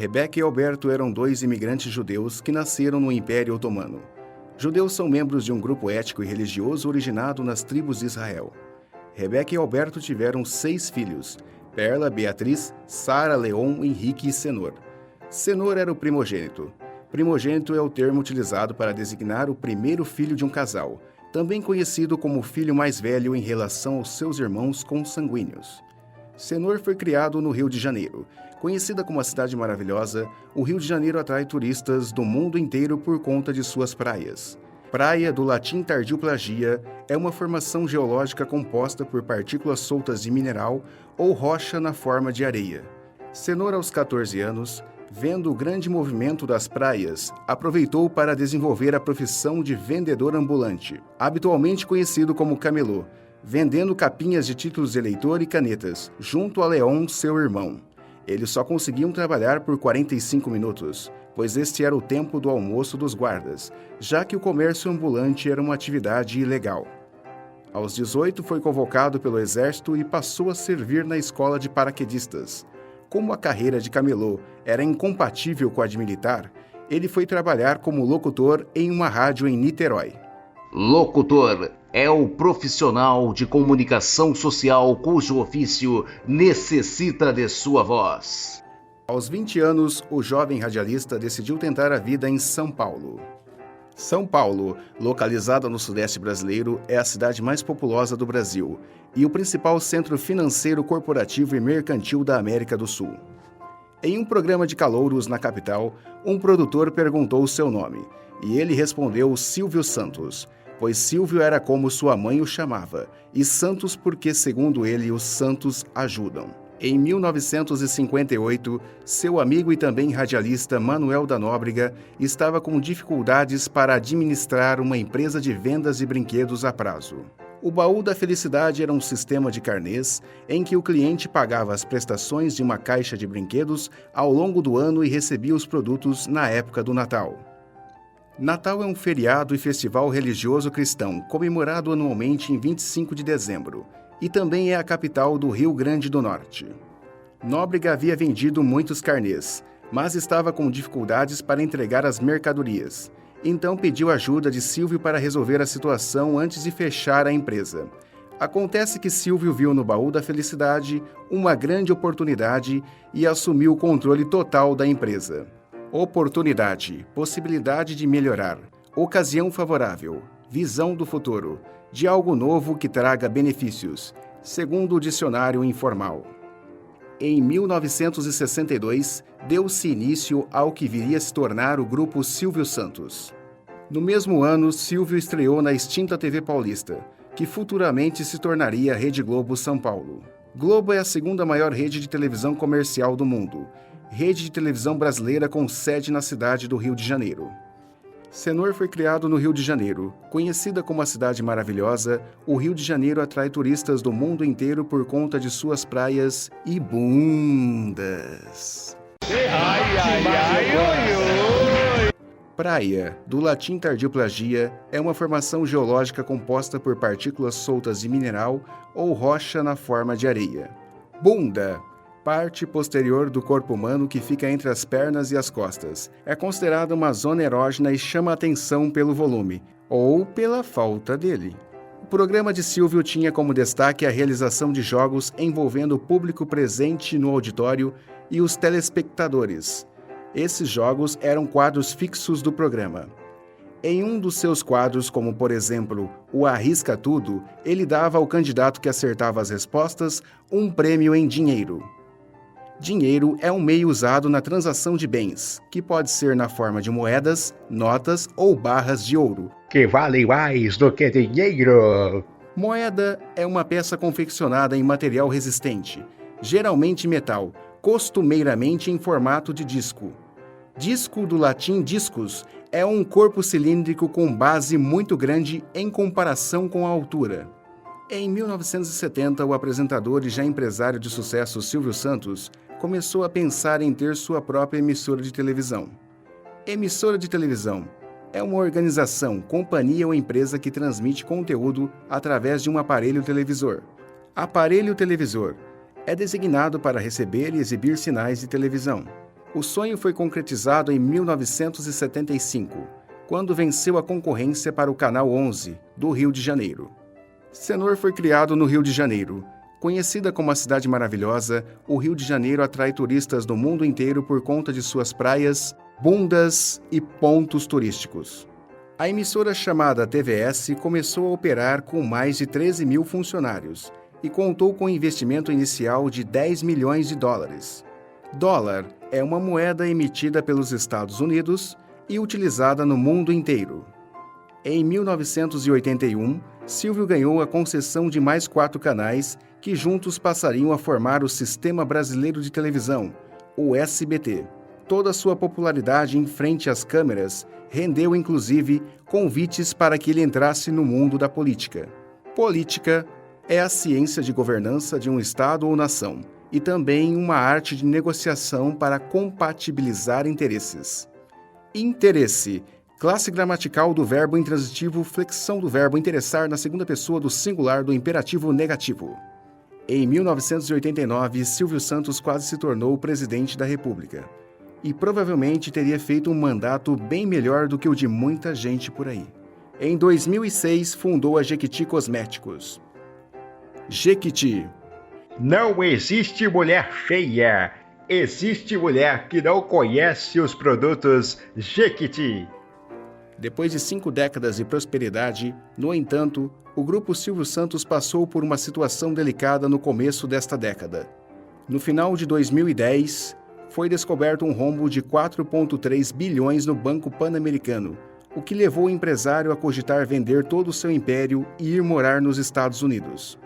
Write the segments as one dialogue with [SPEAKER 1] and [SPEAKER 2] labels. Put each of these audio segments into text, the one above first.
[SPEAKER 1] Rebeca e Alberto eram dois imigrantes judeus que nasceram no Império Otomano. Judeus são membros de um grupo étnico e religioso originado nas tribos de Israel. Rebeca e Alberto tiveram 6 filhos: Perla, Beatriz, Sara, Leon, Henrique e Senor. Senor era o primogênito. Primogênito é o termo utilizado para designar o primeiro filho de um casal, também conhecido como o filho mais velho em relação aos seus irmãos consanguíneos. Senor foi criado no Rio de Janeiro. Conhecida como a Cidade Maravilhosa, o Rio de Janeiro atrai turistas do mundo inteiro por conta de suas praias. Praia, do latim tardioplagia, é uma formação geológica composta por partículas soltas de mineral ou rocha na forma de areia. Senor, aos 14 anos, vendo o grande movimento das praias, aproveitou para desenvolver a profissão de vendedor ambulante, habitualmente conhecido como camelô, vendendo capinhas de títulos de eleitor e canetas, junto a Leon, seu irmão. Eles só conseguiam trabalhar por 45 minutos, pois este era o tempo do almoço dos guardas, já que o comércio ambulante era uma atividade ilegal. Aos 18 foi convocado pelo exército e passou a servir na escola de paraquedistas. Como a carreira de camelô era incompatível com a de militar, ele foi trabalhar como locutor em uma rádio em Niterói.
[SPEAKER 2] Locutor é o profissional de comunicação social cujo ofício necessita de sua voz.
[SPEAKER 1] Aos 20 anos, o jovem radialista decidiu tentar a vida em São Paulo. São Paulo, localizada no sudeste brasileiro, é a cidade mais populosa do Brasil e o principal centro financeiro, corporativo e mercantil da América do Sul. Em um programa de calouros na capital, um produtor perguntou seu nome e ele respondeu Silvio Santos, pois Silvio era como sua mãe o chamava, e Santos porque, segundo ele, os santos ajudam. Em 1958, seu amigo e também radialista Manuel da Nóbrega estava com dificuldades para administrar uma empresa de vendas de brinquedos a prazo. O Baú da Felicidade era um sistema de carnês em que o cliente pagava as prestações de uma caixa de brinquedos ao longo do ano e recebia os produtos na época do Natal. Natal é um feriado e festival religioso cristão, comemorado anualmente em 25 de dezembro, e também é a capital do Rio Grande do Norte. Nóbrega havia vendido muitos carnês, mas estava com dificuldades para entregar as mercadorias. Então pediu ajuda de Silvio para resolver a situação antes de fechar a empresa. Acontece que Silvio viu no Baú da Felicidade uma grande oportunidade e assumiu o controle total da empresa. Oportunidade, possibilidade de melhorar, ocasião favorável, visão do futuro, de algo novo que traga benefícios, segundo o dicionário informal. Em 1962, deu-se início ao que viria a se tornar o Grupo Silvio Santos. No mesmo ano, Silvio estreou na extinta TV Paulista, que futuramente se tornaria a Rede Globo São Paulo. Globo é a segunda maior rede de televisão comercial do mundo, rede de televisão brasileira com sede na cidade do Rio de Janeiro. Senor foi criado no Rio de Janeiro. Conhecida como a Cidade Maravilhosa, o Rio de Janeiro atrai turistas do mundo inteiro por conta de suas praias e bundas. Praia, do latim tardioplagia, é uma formação geológica composta por partículas soltas de mineral ou rocha na forma de areia. Bunda, parte posterior do corpo humano que fica entre as pernas e as costas. É considerada uma zona erógena e chama a atenção pelo volume, ou pela falta dele. O programa de Silvio tinha como destaque a realização de jogos envolvendo o público presente no auditório e os telespectadores. Esses jogos eram quadros fixos do programa. Em um dos seus quadros, como por exemplo o Arrisca Tudo, ele dava ao candidato que acertava as respostas um prêmio em dinheiro. Dinheiro é um meio usado na transação de bens, que pode ser na forma de moedas, notas ou barras de ouro,
[SPEAKER 3] que vale mais do que dinheiro.
[SPEAKER 1] Moeda é uma peça confeccionada em material resistente, geralmente metal, costumeiramente em formato de disco. Disco, do latim discus, é um corpo cilíndrico com base muito grande em comparação com a altura. Em 1970, o apresentador e já empresário de sucesso Silvio Santos começou a pensar em ter sua própria emissora de televisão. Emissora de televisão é uma organização, companhia ou empresa que transmite conteúdo através de um aparelho televisor. Aparelho televisor é designado para receber e exibir sinais de televisão. O sonho foi concretizado em 1975, quando venceu a concorrência para o Canal 11, do Rio de Janeiro. Cenor foi criado no Rio de Janeiro. Conhecida como a Cidade Maravilhosa, o Rio de Janeiro atrai turistas do mundo inteiro por conta de suas praias, bundas e pontos turísticos. A emissora chamada TVS começou a operar com mais de 13 mil funcionários e contou com um investimento inicial de 10 milhões de dólares. Dólar é uma moeda emitida pelos Estados Unidos e utilizada no mundo inteiro. Em 1981, Silvio ganhou a concessão de mais 4 canais que juntos passariam a formar o Sistema Brasileiro de Televisão, o SBT. Toda sua popularidade em frente às câmeras rendeu, inclusive, convites para que ele entrasse no mundo da política. Política é a ciência de governança de um Estado ou nação, e também uma arte de negociação para compatibilizar interesses. Interesse, classe gramatical do verbo intransitivo, flexão do verbo interessar na segunda pessoa do singular do imperativo negativo. Em 1989, Silvio Santos quase se tornou presidente da República. E provavelmente teria feito um mandato bem melhor do que o de muita gente por aí. Em 2006, fundou a Jequiti Cosméticos. Jequiti.
[SPEAKER 3] Não existe mulher feia. Existe mulher que não conhece os produtos Jequiti.
[SPEAKER 1] Depois de 5 décadas de prosperidade, no entanto, o Grupo Silvio Santos passou por uma situação delicada no começo desta década. No final de 2010, foi descoberto um rombo de 4,3 bilhões no Banco Pan-Americano, o que levou o empresário a cogitar vender todo o seu império e ir morar nos Estados Unidos.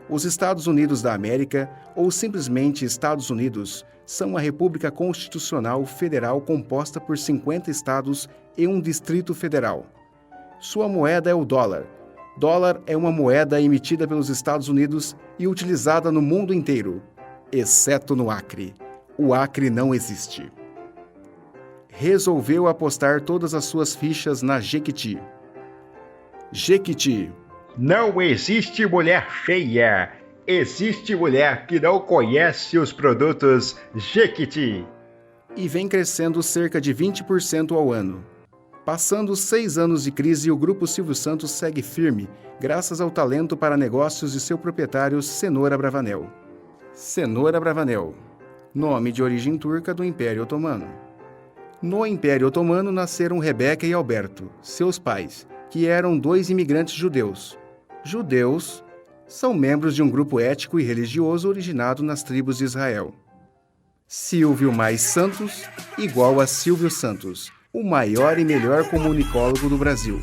[SPEAKER 1] Os Estados Unidos da América, ou simplesmente Estados Unidos, são uma república constitucional federal composta por 50 estados e um distrito federal. Sua moeda é o dólar. Dólar é uma moeda emitida pelos Estados Unidos e utilizada no mundo inteiro, exceto no Acre. O Acre não existe. Resolveu apostar todas as suas fichas na Jequiti. Jequiti.
[SPEAKER 3] Não existe mulher feia. Existe mulher que não conhece os produtos Jequiti.
[SPEAKER 1] E vem crescendo cerca de 20% ao ano. Passando 6 anos de crise, o Grupo Silvio Santos segue firme, graças ao talento para negócios de seu proprietário Cenor Abravanel. Cenor Abravanel. Nome de origem turca do Império Otomano. No Império Otomano nasceram Rebeca e Alberto, seus pais, que eram 2 imigrantes judeus. Judeus são membros de um grupo étnico e religioso originado nas tribos de Israel. Silvio mais Santos igual a Silvio Santos, o maior e melhor comunicólogo do Brasil.